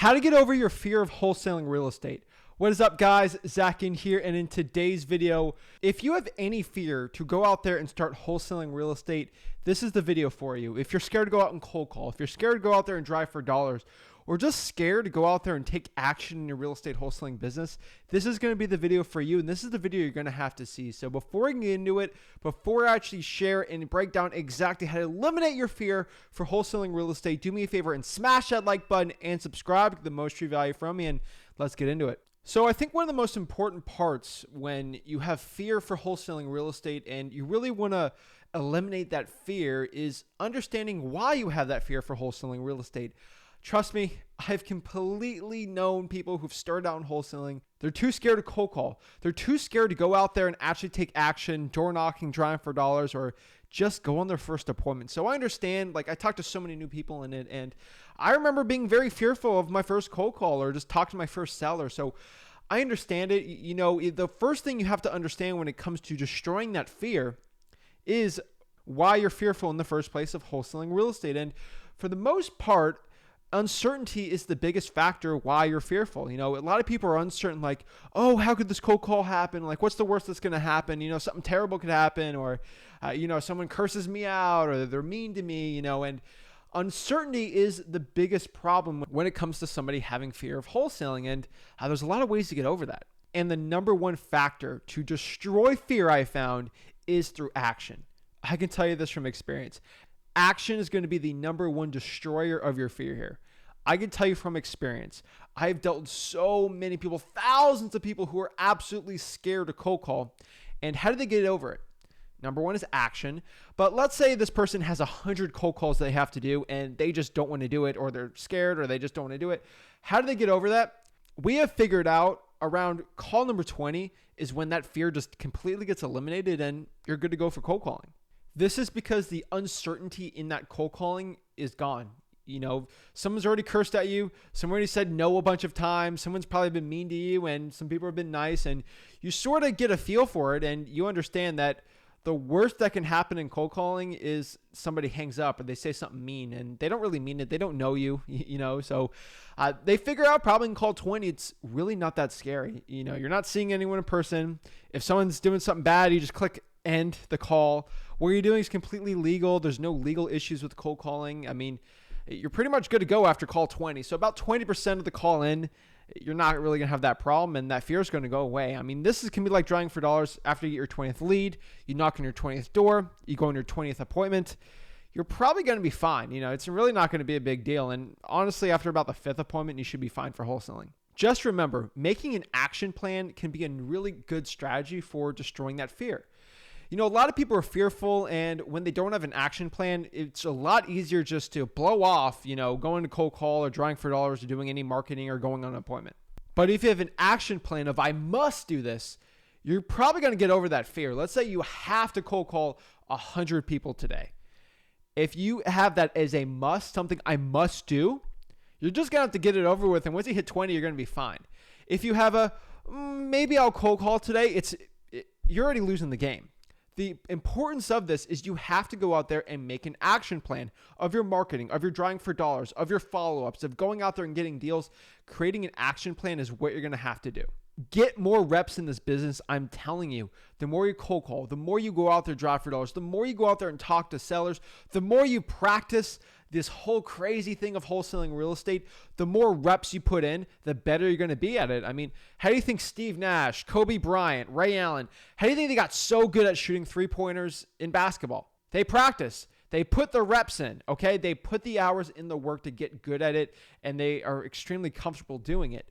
How to get over your fear of wholesaling real estate. What is up, guys? Zach Ginn here, and in today's video, if you have any fear to go out there and start wholesaling real estate, this is the video for you. If you're scared to go out and cold call, if you're scared to go out there and drive for dollars, or just scared to go out there and take action in your real estate wholesaling business, this is going to be the video for you, and this is the video you're going to have to see. So before I get into it, before I actually share and break down exactly how to eliminate your fear for wholesaling real estate, do me a favor and smash that like button and subscribe to get the most true value from me, and let's get into it. So I think one of the most important parts when you have fear for wholesaling real estate and you really want to eliminate that fear is understanding why you have that fear for wholesaling real estate. Trust me, I've completely known people who've started out in wholesaling. They're too scared to cold call. They're too scared to go out there and actually take action, door knocking, driving for dollars, or just go on their first appointment. So I understand, like I talked to so many new people in it, and I remember being very fearful of my first cold call or just talk to my first seller. So I understand it. You know, the first thing you have to understand when it comes to destroying that fear is why you're fearful in the first place of wholesaling real estate. And for the most part, uncertainty is the biggest factor why you're fearful. You know, a lot of people are uncertain, like, oh, how could this cold call happen? Like, what's the worst that's going to happen? You know, something terrible could happen, or, you know, someone curses me out, or they're mean to me, you know, and uncertainty is the biggest problem when it comes to somebody having fear of wholesaling. And there's a lot of ways to get over that. And the number one factor to destroy fear I found is through action. I can tell you this from experience. Action is going to be the number one destroyer of your fear here. I can tell you from experience. I've dealt with so many people, thousands of people who are absolutely scared to cold call. And how do they get over it? Number one is action. But let's say this person has 100 cold calls they have to do and they just don't want to do it, or they're scared, or they just don't want to do it. How do they get over that? We have figured out around call number 20 is when that fear just completely gets eliminated and you're good to go for cold calling. This is because the uncertainty in that cold calling is gone. You know, someone's already cursed at you. Someone already said no a bunch of times. Someone's probably been mean to you, and some people have been nice, and you sort of get a feel for it, and you understand that the worst that can happen in cold calling is somebody hangs up or they say something mean, and they don't really mean it. They don't know you, you know, so they figure out probably in call 20, it's really not that scary. You know, you're not seeing anyone in person. If someone's doing something bad, you just click end the call. What you're doing is completely legal. There's no legal issues with cold calling. I mean, you're pretty much good to go after call 20. So about 20% of the call in, you're not really going to have that problem, and that fear is going to go away. I mean, can be like driving for dollars. After you get your 20th lead, you knock on your 20th door, you go on your 20th appointment, you're probably going to be fine. You know, it's really not going to be a big deal. And honestly, after about the 5th appointment, you should be fine for wholesaling. Just remember, making an action plan can be a really good strategy for destroying that fear. You know, a lot of people are fearful, and when they don't have an action plan, it's a lot easier just to blow off, you know, going to cold call or drawing for dollars or doing any marketing or going on an appointment. But if you have an action plan of I must do this, you're probably going to get over that fear. Let's say you have to cold call 100 people today. If you have that as a must, something I must do, you're just going to have to get it over with. And once you hit 20, you're going to be fine. If you have maybe I'll cold call today, you're already losing the game. The importance of this is you have to go out there and make an action plan of your marketing, of your drawing for dollars, of your follow-ups, of going out there and getting deals. Creating an action plan is what you're going to have to do. Get more reps in this business. I'm telling you, the more you cold call, the more you go out there, draw for dollars, the more you go out there and talk to sellers, the more you practice this whole crazy thing of wholesaling real estate, the more reps you put in, the better you're going to be at it. I mean, how do you think Steve Nash, Kobe Bryant, Ray Allen, how do you think they got so good at shooting three-pointers in basketball? They practice. They put the reps in, okay? They put the hours in the work to get good at it, and they are extremely comfortable doing it.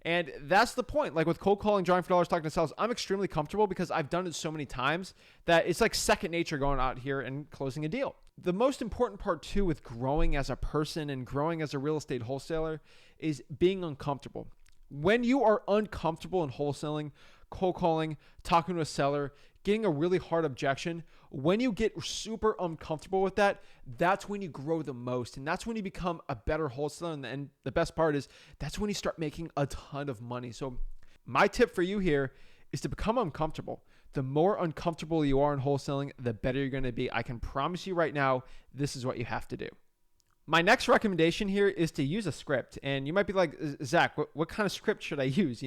And that's the point. Like with cold calling, drawing for dollars, talking to sellers, I'm extremely comfortable because I've done it so many times that it's like second nature going out here and closing a deal. The most important part too with growing as a person and growing as a real estate wholesaler is being uncomfortable. When you are uncomfortable in wholesaling, cold calling, talking to a seller, getting a really hard objection, when you get super uncomfortable with that, that's when you grow the most. And that's when you become a better wholesaler. And the best part is that's when you start making a ton of money. So my tip for you here is to become uncomfortable. The more uncomfortable you are in wholesaling, the better you're going to be. I can promise you right now, this is what you have to do. My next recommendation here is to use a script. And you might be like, Zach, what kind of script should I use?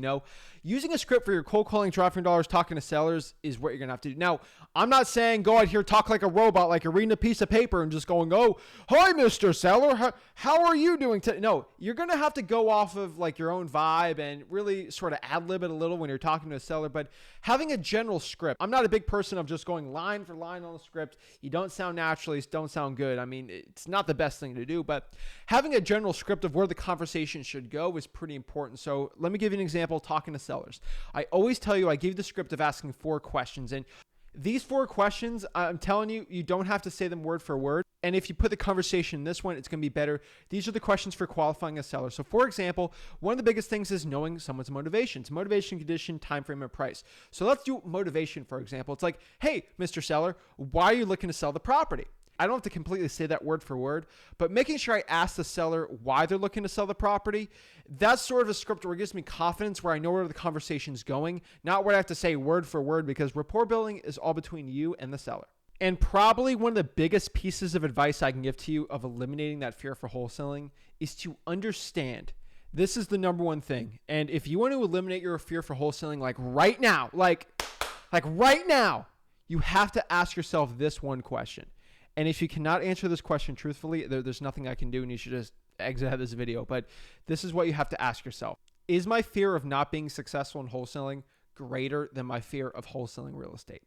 Using a script for your cold calling, dropping dollars, talking to sellers is what you're going to have to do. Now, I'm not saying go out here, talk like a robot, like you're reading a piece of paper and just going, oh, hi, Mr. Seller. How are you doing today? No, you're going to have to go off of like your own vibe and really sort of ad-lib it a little when you're talking to a seller. But having a general script, I'm not a big person of just going line for line on the script. You don't sound naturally, you don't sound good. I mean, it's not the best thing to do, but having a general script of where the conversation should go is pretty important. So let me give you an example talking to sellers. I always tell you, I give the script of asking 4 questions, and these 4 questions, I'm telling you, you don't have to say them word for word. And if you put the conversation in this one, it's going to be better. These are the questions for qualifying a seller. So for example, one of the biggest things is knowing someone's motivations, motivation, condition, time frame, and price. So let's do motivation, for example. It's like, hey, Mr. Seller, why are you looking to sell the property? I don't have to completely say that word for word, but making sure I ask the seller why they're looking to sell the property, that's sort of a script where it gives me confidence, where I know where the conversation's going, not where I have to say word for word, because rapport building is all between you and the seller. And probably one of the biggest pieces of advice I can give to you of eliminating that fear for wholesaling is to understand this is the number one thing. And if you want to eliminate your fear for wholesaling, like right now, like right now, you have to ask yourself this one question. And if you cannot answer this question truthfully, there's nothing I can do, and you should just exit out of this video. But this is what you have to ask yourself. Is my fear of not being successful in wholesaling greater than my fear of wholesaling real estate?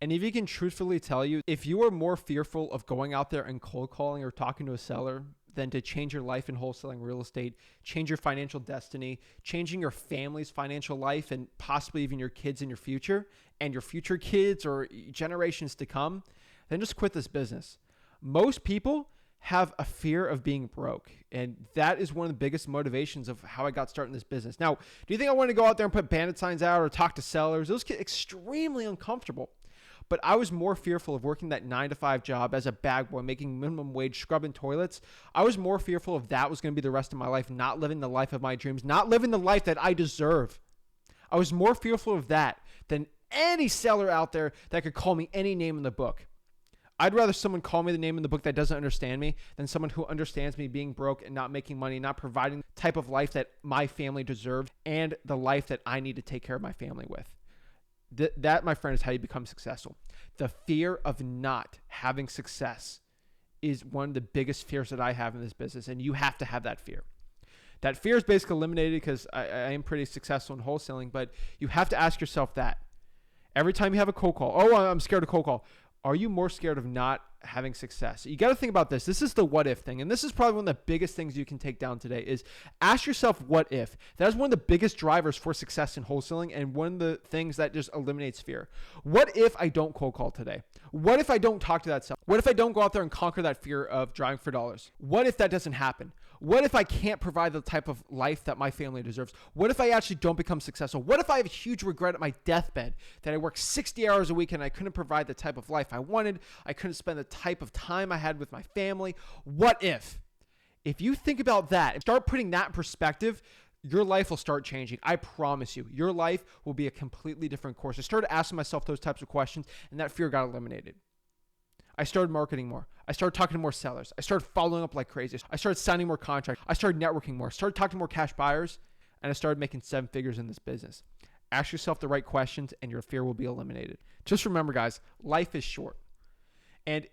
And if you can truthfully tell you, if you are more fearful of going out there and cold calling or talking to a seller than to change your life in wholesaling real estate, change your financial destiny, changing your family's financial life, and possibly even your kids in your future and your future kids or generations to come, then just quit this business. Most people have a fear of being broke, and that is one of the biggest motivations of how I got started in this business. Now, do you think I want to go out there and put bandit signs out or talk to sellers? Those get extremely uncomfortable. But I was more fearful of working that 9-to-5 job as a bag boy, making minimum wage, scrubbing toilets. I was more fearful of that was going to be the rest of my life, not living the life of my dreams, not living the life that I deserve. I was more fearful of that than any seller out there that could call me any name in the book. I'd rather someone call me the name in the book that doesn't understand me than someone who understands me being broke and not making money, not providing the type of life that my family deserves and the life that I need to take care of my family with. That, my friend, is how you become successful. The fear of not having success is one of the biggest fears that I have in this business, and you have to have that fear. That fear is basically eliminated because I am pretty successful in wholesaling, but you have to ask yourself that. Every time you have a cold call, oh, I'm scared of cold call. Are you more scared of not having success? You got to think about this. This is the what if thing. And this is probably one of the biggest things you can take down today is ask yourself what if. That is one of the biggest drivers for success in wholesaling and one of the things that just eliminates fear. What if I don't cold call today? What if I don't talk to that seller? What if I don't go out there and conquer that fear of driving for dollars? What if that doesn't happen? What if I can't provide the type of life that my family deserves? What if I actually don't become successful? What if I have a huge regret at my deathbed that I worked 60 hours a week and I couldn't provide the type of life I wanted? I couldn't spend the type of time I had with my family. What if? If you think about that and start putting that in perspective, your life will start changing. I promise you, your life will be a completely different course. I started asking myself those types of questions, and that fear got eliminated. I started marketing more. I started talking to more sellers. I started following up like crazy. I started signing more contracts. I started networking more. I started talking to more cash buyers, and I started making 7 figures in this business. Ask yourself the right questions, and your fear will be eliminated. Just remember, guys, life is short. And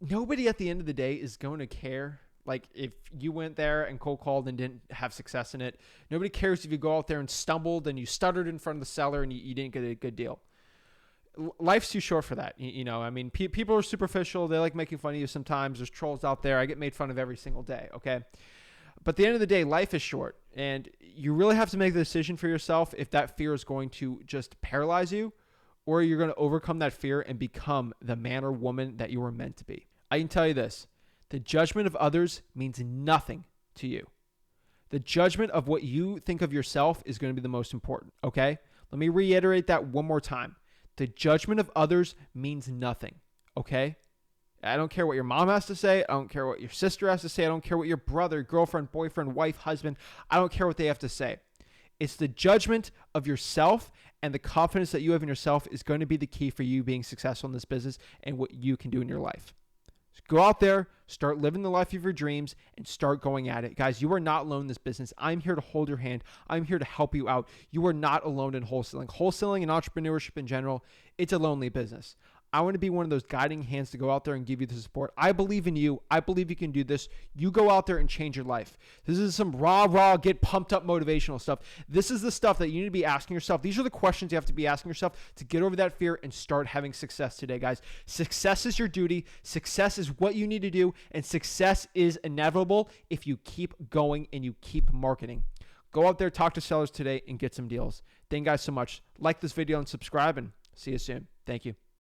nobody at the end of the day is going to care. Like if you went there and cold called and didn't have success in it, nobody cares if you go out there and stumbled and you stuttered in front of the seller and you didn't get a good deal. Life's too short for that. I mean, people are superficial. They like making fun of you sometimes. There's trolls out there. I get made fun of every single day. Okay. But at the end of the day, life is short, and you really have to make the decision for yourself if that fear is going to just paralyze you or you're going to overcome that fear and become the man or woman that you were meant to be. I can tell you this. The judgment of others means nothing to you. The judgment of what you think of yourself is going to be the most important, okay? Let me reiterate that one more time. The judgment of others means nothing, okay? I don't care what your mom has to say. I don't care what your sister has to say. I don't care what your brother, girlfriend, boyfriend, wife, husband, I don't care what they have to say. It's the judgment of yourself, and the confidence that you have in yourself is going to be the key for you being successful in this business and what you can do in your life. Go out there, start living the life of your dreams, and start going at it. Guys, you are not alone in this business. I'm here to hold your hand. I'm here to help you out. You are not alone in wholesaling. Wholesaling and entrepreneurship in general, it's a lonely business. I want to be one of those guiding hands to go out there and give you the support. I believe in you. I believe you can do this. You go out there and change your life. This is some raw, get pumped up motivational stuff. This is the stuff that you need to be asking yourself. These are the questions you have to be asking yourself to get over that fear and start having success today, guys. Success is your duty. Success is what you need to do. And success is inevitable if you keep going and you keep marketing. Go out there, talk to sellers today, and get some deals. Thank you guys so much. Like this video and subscribe, and see you soon. Thank you.